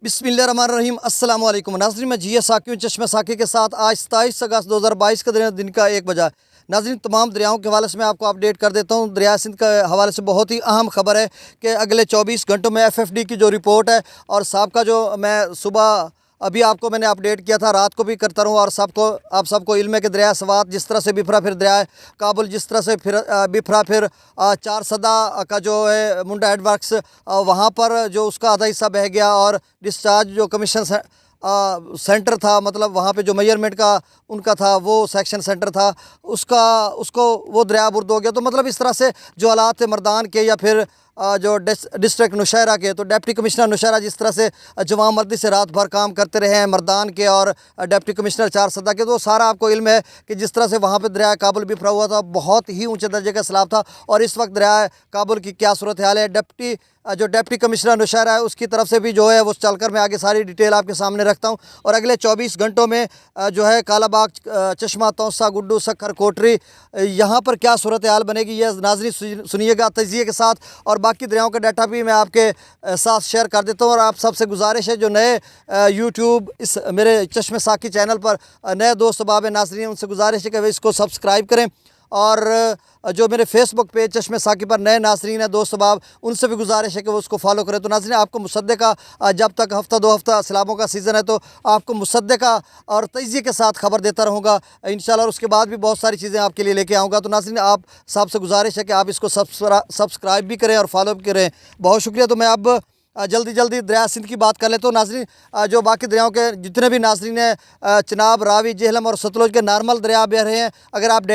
बिस्मिल्लाहिर्रहमानिर्रहीम अस्सलाम वालेकुम नाज़रीन, मैं जी साकी हूँ चश्मे साकी के साथ। आज 27 अगस्त 2022 का दिन का 1 बजा। नाज़रीन, तमाम दरियाओं के हवाले से मैं आपको अपडेट कर देता हूँ। दरिया सिंध के हवाले से बहुत ही अहम खबर है कि अगले 24 घंटों में FFD की जो रिपोर्ट है और साहब का जो मैं सुबह अभी आपको मैंने अपडेट किया था, रात को भी करता रहूँ और आप सबको इल्म है कि दरिया सवात जिस तरह से बिफरा, फिर दरिया काबुल जिस तरह से फिर बिफरा, फिर चार सदा का जो है मुंडा हेडवर्क्स वहाँ पर जो उसका आधा हिस्सा बह गया और डिस्चार्ज जो कमीशन सेंटर था, मतलब वहाँ पे जो मेजरमेंट का उनका था वो सेक्शन सेंटर था, उसको वो दरिया बुर्द हो गया। तो मतलब इस तरह से जो हालात थे मर्दान के या फिर जो डिस्ट्रिक्ट नौशहरा के, तो डिप्टी कमिश्नर नौशहरा जिस तरह से जवान मर्दी से रात भर काम करते रहे हैं मर्दान के और डिप्टी कमिश्नर चार सदा के, तो सारा आपको इल्म है कि जिस तरह से वहाँ पे दरिया काबुल बिफरा हुआ था, बहुत ही ऊंचे दर्जे का सैलाब था। और इस वक्त दरिया काबुल की क्या सूरत हाल है, जो डिप्टी कमिश्नर नौशहरा है उसकी तरफ से भी जो है वो चलकर मैं आगे सारी डिटेल आपके सामने रखता हूँ। और अगले 24 घंटों में जो है कालाबाग, चश्मा, तौसा, गुड्डू, सक्खर, कोटरी, यहाँ पर क्या सूरत हाल बनेगी, ये नाज़रीन सुनिएगा तजिए के साथ। और बाकी दरियाओं का डाटा भी मैं आपके साथ शेयर कर देता हूँ। और आप सबसे गुजारिश है जो नए यूट्यूब इस मेरे चश्मे साकी चैनल पर नए दोस्त बाब नाज़रीन, उनसे गुजारिश है कि वे इसको सब्सक्राइब करें। और जो मेरे फेसबुक पेज चश्मे साकी पर नए नाज़रीन है दोस्त बाब, उनसे भी गुजारिश है कि वो उसको फॉलो करें। तो नाज़रीन, आपको मुसद्दक़ा जब तक हफ़्ता 2 हफ़्ता सैलाबों का सीज़न है तो आपको मुसद्दक़ा और तजिए के साथ खबर देता रहूँगा इंशाल्लाह। और उसके बाद भी बहुत सारी चीज़ें आपके लिए लेके आऊँगा। तो नाज़रीन, आप सबसे गुजारिश है कि आप इसको सब्सक्राइब भी करें और फॉलो भी करें। बहुत शुक्रिया। तो मैं अब जल्दी दरिया सिंध की बात कर लेते हो। नाज़रीन, जो बाकी दरियाओं के जितने भी नाज़रीन हैं, चिनाब, रावी, जेहलम और सतलुज के नॉर्मल दरिया बह रहे हैं। अगर आप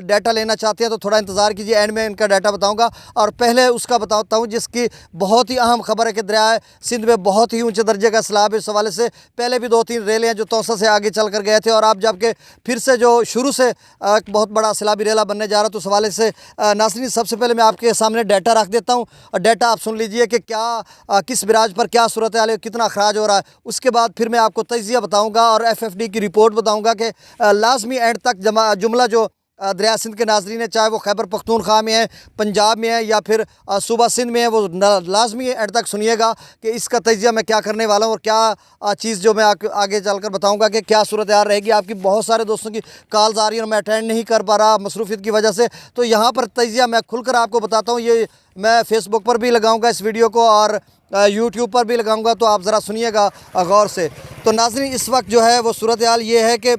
डाटा लेना चाहते हैं तो थोड़ा इंतज़ार कीजिए, एंड में इनका डाटा बताऊंगा। और पहले उसका बताता हूँ जिसकी बहुत ही अहम खबर है कि दरिया सिंध में बहुत ही ऊँचे दर्जे का सैलाब है। इस हवाले से पहले भी 2-3 रेले हैं जो तौसा से आगे चल कर गए थे, और आप जबकि फिर से जो शुरू से एक बहुत बड़ा सैलाबी रेला बनने जा रहा, तो इस हवाले से नाज़रीन सबसे पहले मैं आपके सामने डाटा रख देता हूँ। और डाटा आप सुन लीजिए कि क्या किस बिराज पर क्या सूरत हाल है, कितना अखराज हो रहा है। उसके बाद फिर मैं आपको तजिया बताऊंगा और FFD की रिपोर्ट बताऊंगा कि लाजमी एंड तक जुमला जो दरिया सिंध के नाज़रीन है, चाहे वो खैबर पख्तूनख्वा में है, पंजाब में है या फिर सूबा सिंध में है, वो लाजमी एंड तक सुनिएगा कि इसका तजिया मैं क्या करने वाला हूँ और क्या चीज़ जो मैं आगे चलकर बताऊँगा कि क्या सूरत हाल रहेगी। आपकी बहुत सारे दोस्तों की कॉल्स आ रही है और मैं अटेंड नहीं कर पा रहा मसरूफियत की वजह से, तो यहाँ पर तजिया मैं खुलकर आपको बताता हूँ। ये मैं फेसबुक पर भी लगाऊँगा इस वीडियो को और यूट्यूब पर भी लगाऊंगा, तो आप ज़रा सुनिएगा गौर से। तो नाज़रीन, इस वक्त जो है वो सूरत हाल ये है कि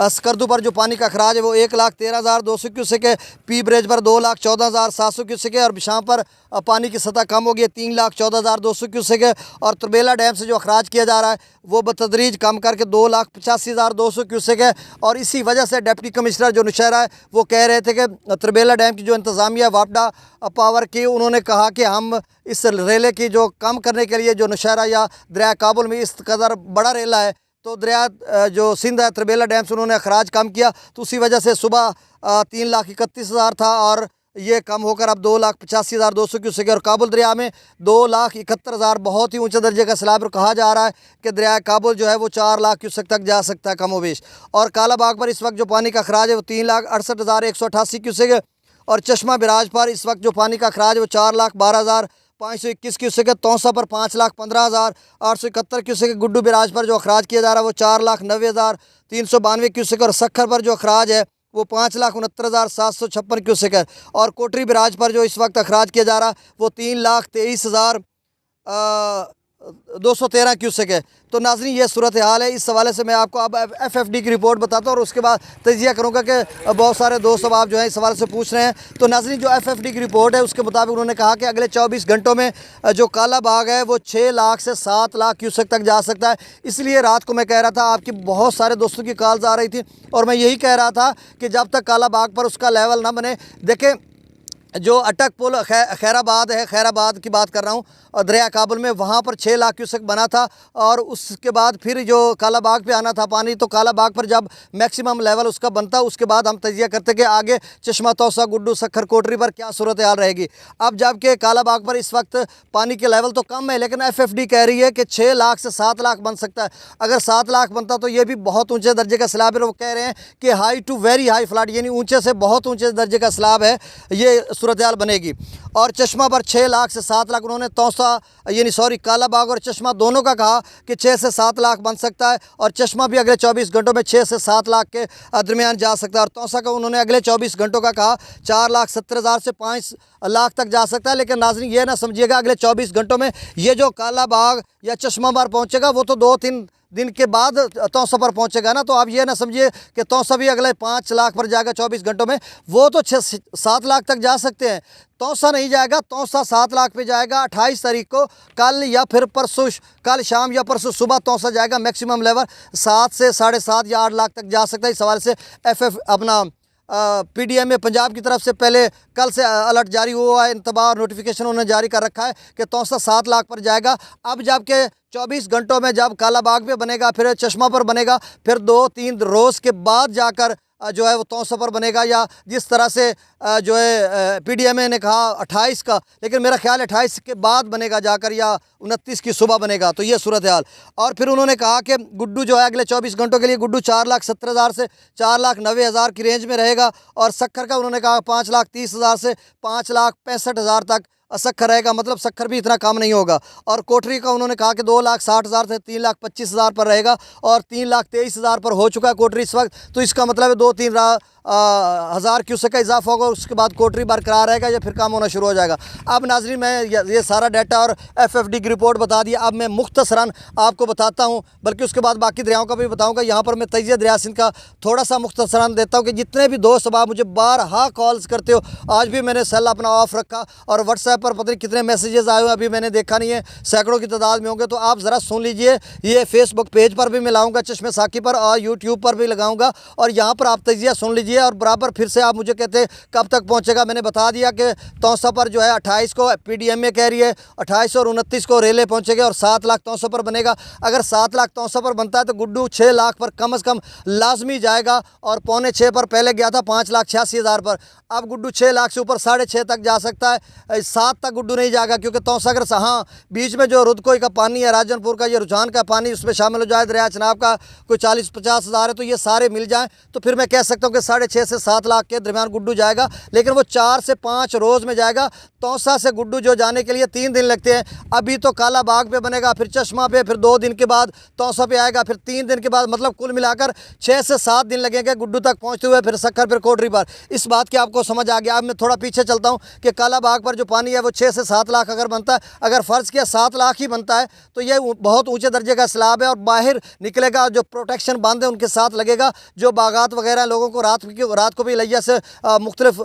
स्कर्दू पर जो पानी का अखराज है वो 1,13,200 क्यूसेक है, पी ब्रिज पर 2,14,700 क्यूसेक है, और बिशां पर पानी की सतह कम हो गई है, 3,14,200 क्यूसेक है। और त्रिबेला डैम से जो अखराज किया जा रहा है वो बतदरीज कम करके 2,85,200 क्यूसेक है। और इसी वजह से डिप्टी कमिश्नर जो नौशहरा है वो कह रहे थे कि त्रिबेला डैम की जो इंतज़ामिया वापडा पावर की, उन्होंने कहा कि हम इस रेले की जो कम करने के लिए जो नौशहरा या दरिया काबुल में इस कदर बड़ा रेला है, तो दरिया जो सिंध है त्रिबेला डैम से उन्होंने अखराज कम किया, तो उसी वजह से सुबह 3,31,000 था और ये कम होकर अब 2,85,200 क्यूसेक है। और काबुल दरिया में 2,71,000 बहुत ही ऊंचे दर्जे का सैलाब, कहा जा रहा है कि दरिया काबुल जो है वो 4 लाख क्यूसेक तक जा सकता है कम वेश। और कालाबाग पर इस वक्त जो पानी का अखराज है वो 3,68,188 क्यूसेक है। और चश्मा बिराज पर इस वक्त जो पानी का अखराज है वो 4,12,521 क्यूसेक है। तौसा पर 5,15,871 क्यूसेक है। गुड्डू बिराज पर जो अखराज किया जा रहा है वो 4,90,392 क्यूसेक, और सक्खर पर जो अखराज है वो 5,69,756 क्यूसेक है। और कोटरी बिराज पर जो इस वक्त अखराज किया जा रहा है वो 3,23,213 क्यूसेक है। तो नाज़रीन, ये सूरत हाल है। इस हवाले से मैं आपको अब FFD की रिपोर्ट बताता हूँ और उसके बाद तजिया करूँगा कि बहुत सारे दोस्त अब आप जो है इस हवाले से पूछ रहे हैं। तो नाज़रीन, जो FFD की रिपोर्ट है उसके मुताबिक उन्होंने कहा कि अगले 24 घंटों में जो काला बाग है वो 6 लाख से 7 लाख क्यूसेक तक जा सकता है। इसलिए रात को मैं कह रहा था, आपकी बहुत सारे दोस्तों की कॉल्स आ रही थी और मैं यही कह रहा था कि जब तक काला बाग पर उसका लेवल ना बने, देखें जो अटक पुल खैराबाद है, खैराबाद की बात कर रहा हूँ, और दरिया काबुल में वहाँ पर 6 लाख क्यूसेक बना था। और उसके बाद फिर जो कालाबाग पे आना था पानी, तो कालाबाग पर जब मैक्सिमम लेवल उसका बनता, उसके बाद हम तजिया करते कि आगे चश्मा, तौसा, गुड्डू, सक्खर, कोटरी पर क्या सूरत हाल रहेगी। अब जबकि कालाबाग पर इस वक्त पानी के लेवल तो कम है, लेकिन FFD कह रही है कि 6 लाख से 7 लाख बन सकता है। अगर 7 लाख बनता तो ये भी बहुत ऊँचे दर्जे का सैलाब है। वो कह रहे हैं कि high to very high flood, यानी ऊँचे से बहुत ऊँचे दर्जे का सैलाब है। ये सूरत हाल बनेगी। और चश्मा पर 6 लाख से 7 लाख, उन्होंने तौसा यानी सॉरी काला बाग और चश्मा दोनों का कहा कि 6 से 7 लाख बन सकता है, और चश्मा भी अगले 24 घंटों में 6 से 7 लाख के दरमियान जा सकता है। और तौसा का उन्होंने अगले 24 घंटों का कहा 4,70,000 से 5 लाख तक जा सकता है। लेकिन नाज़रीन ये ना समझिएगा अगले 24 घंटों में ये जो काला बाग या चश्मा बार पहुँचेगा वो तो 2-3 दिन के बाद तौसा पर पहुंचेगा ना, तो आप ये ना समझिए कि तौसा भी अगले 5 लाख पर जाएगा 24 घंटों में, वो तो 6-7 लाख तक जा सकते हैं। तौसा नहीं जाएगा, तौसा 7 लाख पे जाएगा 28 तारीख को, कल या फिर परसों, कल शाम या परसों सुबह तौसा जाएगा। मैक्सिमम लेवल 7 से 7.5 या 8 लाख तक जा सकता है। इस सवाल से FF अपना PDM पंजाब की तरफ से पहले कल से अलर्ट जारी हुआ है, इंतबाह और नोटिफिकेशन उन्होंने जारी कर रखा है कि तौसा 7 लाख पर जाएगा। अब जबकि 24 घंटों में जब काला बाग पे बनेगा, फिर चश्मा पर बनेगा, फिर 2-3 रोज़ के बाद जाकर जो है वो तौसा पर बनेगा, या जिस तरह से जो है PDM ने कहा 28 का, लेकिन मेरा ख्याल 28 के बाद बनेगा जाकर, या 29 की सुबह बनेगा। तो ये सूरत हाल। और फिर उन्होंने कहा कि गुड्डू जो है अगले 24 घंटों के लिए गुड्डू 4,70,000 से 4,90,000 की रेंज में रहेगा, और सक्खर का उन्होंने कहा 5,30,000 से 5,65,000 तक सख्खर रहेगा, मतलब सख्खर भी इतना कम नहीं होगा। और कोठरी का उन्होंने कहा कि 2,60,000 से 3,25,000 पर रहेगा, और 3,23,000 पर हो चुका है कोठरी इस वक्त। तो इसका मतलब है 2-3 हज़ार क्यूसेक का इजाफा होगा, उसके बाद कोठरी बरकरार रहेगा या फिर कम होना शुरू हो जाएगा। अब नाज़रीन मैं ये सारा डाटा और FFD की रिपोर्ट बता दिया, अब मैं मुख्तसरन आपको बताता हूँ, बल्कि उसके बाद बाकी दरियाओं का भी बताऊँगा। यहाँ पर मैं तजिया दरिया सिंध का थोड़ा सा मुख्तसरन देता हूँ कि जितने भी दोस्त अब आप मुझे बारहा कॉल्स करते हो, आज भी मैंने सेल अपना ऑफ रखा, और व्हाट्सएप पर पता नहीं कितने मैसेजेस आए हुए अभी मैंने देखा नहीं है, सैकड़ों की तादाद में होंगे। तो आप ज़रा सुन लीजिए, ये फेसबुक पेज पर भी मैं लाऊँगा चश्मे साकी पर, और यूट्यूब पर भी लगाऊँगा, और यहाँ पर आप तजिया सुन लीजिए। और बराबर फिर से आप मुझे कहते हैं कब तक पहुँचेगा, मैंने बता दिया कि तौसा पर जो है 28 को PDM कह रही है, 28 और 29 को रेले पहुँचेंगे, और 7 लाख तौसा पर बनेगा। अगर 7 लाख तौसा पर बनता है तो गुड्डू 6 लाख पर कम से कम लाजमी जाएगा, और 5.25 पर पहले गया था 5,86,000 पर, अब गुड्डू 6 लाख से ऊपर 6.5 तक जा सकता है। 7 तक गुड्डू नहीं जाएगा, क्योंकि तौसा अगर हाँ बीच में जो रुदकोई का पानी है, राजनपुर का ये रुझान का पानी उसमें शामिल हो जाए, दरिया चनाब का कोई 40-50 हज़ार है, तो ये सारे मिल जाएँ तो फिर मैं कह सकता हूँ कि 6.5 से 7 लाख के दरमियान गुड्डू जाएगा। लेकिन वो 4 से 5 रोज़ में जाएगा। तौसा से गुड्डू जो जाने के लिए 3 दिन लगते हैं, अभी तो काला बाग पे बनेगा, फिर चश्मा पे, फिर 2 दिन के बाद तौसा पे आएगा, फिर 3 दिन के बाद, मतलब कुल मिलाकर 6 से 7 दिन लगेंगे गुड्डू तक पहुँचते हुए, फिर सक्खर, फिर कोटरी पर। इस बात की आपको समझ आ गया। अब मैं थोड़ा पीछे चलता हूँ कि काला बाग पर जो पानी है वो 6 से 7 लाख अगर बनता है, अगर फ़र्ज़ किया 7 लाख ही बनता है तो ये बहुत ऊँचे दर्जे का सैलाब है, और बाहर निकलेगा, जो प्रोटेक्शन बांध है उनके साथ लगेगा, जो बागात वगैरह लोगों को रात को भी लैया से मुख्तलिफ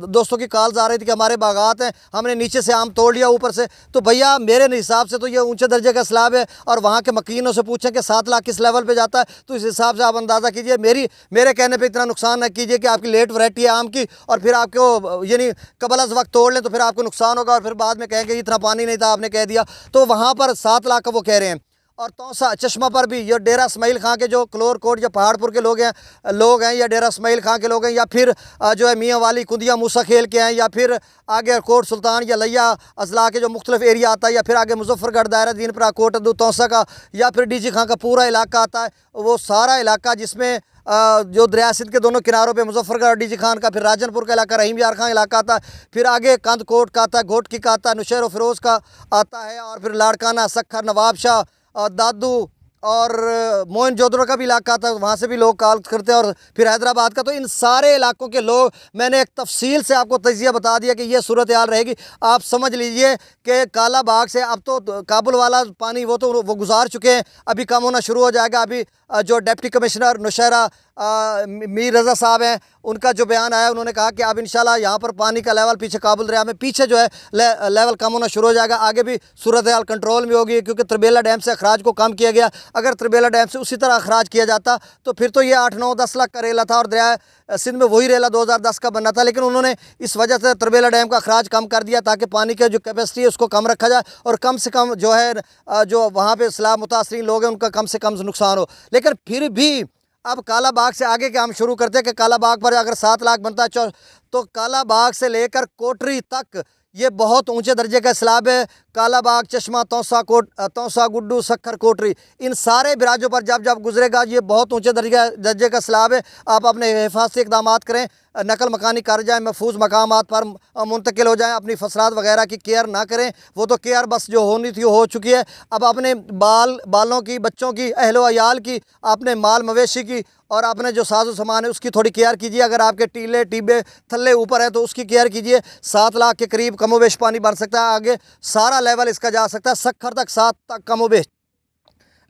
दोस्तों की कॉल्स आ रही थी कि हमारे बागात हैं, हमने नीचे से आम तोड़ लिया ऊपर से। तो भैया मेरे हिसाब से तो ये ऊंचे दर्जे का सैलाब है, और वहाँ के मकीनों से पूछें कि 7 लाख किस लेवल पे जाता है, तो इस हिसाब से आप अंदाज़ा कीजिए। मेरे कहने पे इतना नुकसान न कीजिए कि आपकी लेट वैरायटी है आम की, और फिर आपको यानी कबल अज़ वक्त तोड़ लें तो फिर आपको नुकसान होगा, और फिर बाद में कहेंगे इतना पानी नहीं था आपने कह दिया। तो वहाँ पर 7 लाख का वो कह रहे हैं। और तौसा चश्मा पर भी ये डेरा इस्माइल खां के जो क्लोर कोट या पहाड़पुर के लोग हैं, या डेरा इस्माइल खां के लोग हैं, या फिर जो है मियाँ वाली कुंदिया मूसा खेल के हैं, या फिर आगे कोट सुल्तान या लैया अजला के जो मुख्तलिफ एरिया आता है, या फिर आगे मुजफ्फरगढ़ दायरा दीनपुरा कोट अद्दू तौसा का, या फिर DG खां का पूरा इलाका आता है। वो सारा इलाका जिसमें जो दरिया सिंध के दोनों किनारों पे मुजफ्फरगढ़ और DG खान का, फिर राजनपुर का इलाका, रहीम यार खां इलाका आता है, फिर आगे कंद कोट का आता है, घोटकी का आता है, नुशैर व फिरोज़ का आता है, और फिर लाड़काना, सक्खर, नवाब शाह, दादू और मोहनजोदड़ो का भी इलाका था, वहाँ से भी लोग कॉल करते हैं, और फिर हैदराबाद का। तो इन सारे इलाकों के लोग, मैंने एक तफसील से आपको तजिया बता दिया कि ये सूरत हाल रहेगी। आप समझ लीजिए कि काला बाग से अब तो काबुल वाला पानी वो गुजार चुके हैं, अभी कम होना शुरू हो जाएगा। अभी जो डिप्टी कमिश्नर नौशहरा मीर रज़ा साहब हैं, उनका जो बयान आया, उन्होंने कहा कि अब इंशाल्लाह यहाँ पर पानी का लेवल पीछे काबुल दरिया में पीछे जो है लेवल कम होना शुरू हो जाएगा। आगे भी सूरत हाल कंट्रोल में होगी, क्योंकि त्रिबेला डैम से अखराज को कम किया गया। अगर त्रिबेला डैम से उसी तरह अखराज किया जाता तो फिर तो ये 8-9-10 लाख का रेला था, और दरिया सिंध में वही रेला 2010 का बनना था। लेकिन उन्होंने इस वजह से त्रिबेला डैम का अखराज कम कर दिया, ताकि पानी की जो कैपेसिटी है उसको कम रखा जाए, और कम से कम जो है जो वहाँ पर सैलाब मुतासरीन लोग हैं उनका कम से कम नुकसान हो। लेकिन फिर भी अब काला बाग से आगे के हम शुरू करते हैं कि काला बाग पर अगर 7 लाख बनता है तो काला बाग से लेकर कोटरी तक ये बहुत ऊंचे दर्जे का सैलाब है। काला बाग, चश्मा, तौसा, गुड्डू, सक्खर, कोटरी, इन सारे बिराजों पर जब गुजरेगा ये बहुत ऊंचे दर्जे का सैलाब है। आप अपने हिफाजती इक़दामात करें। नकल मकानी कर जाएँ, महफूज मकामात पर मुंतकिल हो जाएँ, अपनी फसलात वगैरह की केयर ना करें। वो तो केयर बस जो होनी थी हो चुकी है। अब अपने बालों की, बच्चों की, अहलो अयाल की, अपने माल मवेशी की और अपने जो साजो सामान है उसकी थोड़ी केयर कीजिए। अगर आपके टीले टीबे थल्ले ऊपर है तो उसकी केयर कीजिए। 7 लाख के करीब कमोबेश पानी बढ़ सकता है, आगे सारा लेवल इसका जा सकता है, सखर तक 7 तक कमोबेश,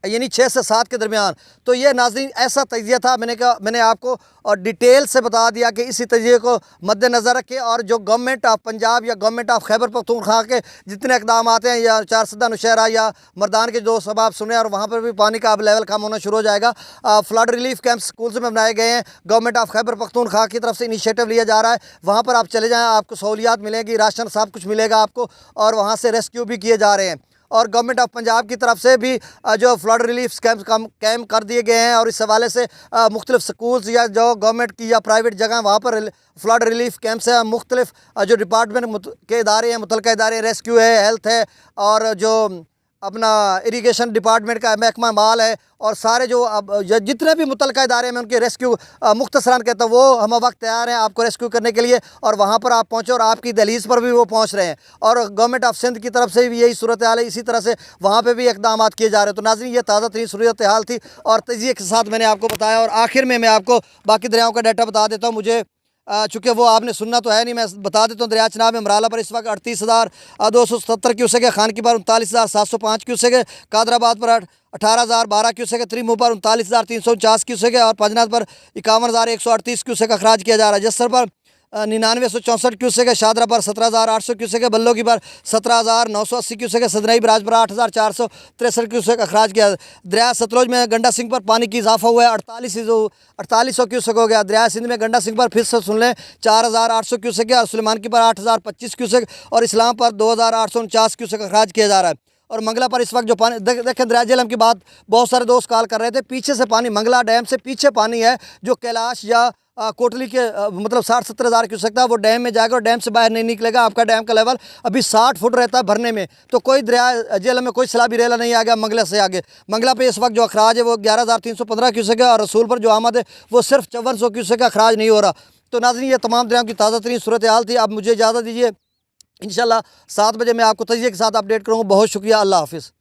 यानी 6 से 7 के दरमियान। तो ये नाज़रीन ऐसा तजिया था, मैंने आपको और डिटेल से बता दिया कि इसी तजिए को मद्देनज़र रखें। और जो गवर्नमेंट ऑफ पंजाब या गवर्नमेंट ऑफ खैबर पख्तूनख्वा के जितने इकदाम आते हैं, या चारसदा नौशहरा या मर्दान के जो सब आप सुने, और वहाँ पर भी पानी का अब लेवल कम होना शुरू हो जाएगा। फ्लड रिलीफ कैंप स्कूल्स में बनाए गए हैं, गवर्नमेंट ऑफ खैबर पख्तूनख्वा की तरफ से इनिशिएटिव लिया जा रहा है। वहाँ पर आप चले जाएँ, आपको सहूलियात मिलेगी, राशन सब कुछ मिलेगा आपको, और वहाँ से रेस्क्यू भी किए जा रहे हैं। और गवर्नमेंट ऑफ पंजाब की तरफ से भी जो फ्लड रिलीफ कैंप कर दिए गए हैं, और इस हवाले से मुख्तलिफ स्कूल्स या जो गवर्नमेंट की या प्राइवेट जगह वहाँ पर फ्लड रिलीफ कैंप से मुख्तलिफ जो डिपार्टमेंट के इदारे हैं, मुतलका इदारे, रेस्क्यू है, हेल्थ है, और जो अपना इरिगेशन डिपार्टमेंट का महकमा माल है, और सारे जो अब जितने भी मुतलका इदारे में उनके रेस्क्यू मुख्तसरान कहता है, वो हम वक्त तैयार हैं आपको रेस्क्यू करने के लिए। और वहाँ पर आप पहुँचे और आपकी दहलीज़ पर भी वो पहुँच रहे हैं। और गवर्नमेंट ऑफ सिंध की तरफ से भी यही सूरत हाल है, इसी तरह से वहाँ पर भी इकदाम किए जा रहे हैं। तो नाज़रीन, ये ताज़ा तरीन सूरत हाल थी और तजिए के साथ मैंने आपको बताया। और आखिर में मैं आपको बाकी दरियाओं का डाटा बता देता हूँ। मुझे चूँकि वो आपने सुनना तो है नहीं, मैं बता देता हूँ। दरिया चनाब में मराला पर इस वक्त 38,277 क्यूसेक है, खान की पर 39,705 क्यूसेक है, कादराबाद पर 18,012 क्यूसेक है, त्रिमू पर 39,349 क्यूसेक है, और पंजनाथ पर 51,138 क्यूसेक अखराज किया जा रहा है। जस्सर पर 9964 क्यूसेक है, शादरा पर 17,800 क्यूसेक है, बल्लो की पर 17,980 क्यूसेक है, सदनई बराज पर 8,463 क्यूसेक अखराज किया। दरिया सतलुज में गंडा सिंह पर पानी की इजाफा हुआ है, 4800 क्यूसेक हो गया। दरिया सिंध में गंडा सिंह पर फिर से सुन लें 4,800 क्यूसेक है, और सुलेमान की पर 8,025 क्यूसेक, और इस्लाम पर 2,849 क्यूसेक अखराज किया जा रहा है। और मंगला पर इस वक्त जो पानी देखें, दरिया झेलम की बात बहुत सारे दोस्त कॉल कर रहे थे, पीछे से पानी, मंगला डैम से पीछे पानी है जो कैलाश या कोटली के मतलब 60-70 हज़ार क्यूसेक था, वो डैम में जाएगा और डैम से बाहर नहीं निकलेगा। आपका डैम का लेवल अभी 60 फुट रहता है भरने में। तो कोई दरिया झेलम में कोई सैलाबी रेला नहीं आ गया मंगला से आगे। मंगला पे इस वक्त जो अखराज है वो 11,315 क्यूसेक है, और रसूल पर जो आमद है वो सिर्फ 5400 क्यूसेक का अखराज नहीं हो रहा। तो नाज़रीन, ये तमाम दरियाओं की ताज़ा तरीन सूरत हाल थी। अब मुझे इजाज़त दीजिए, इंशाल्लाह 7 बजे मैं आपको तजिए के साथ अपडेट करूँगा। बहुत शुक्रिया, अल्लाह हाफ़िज़।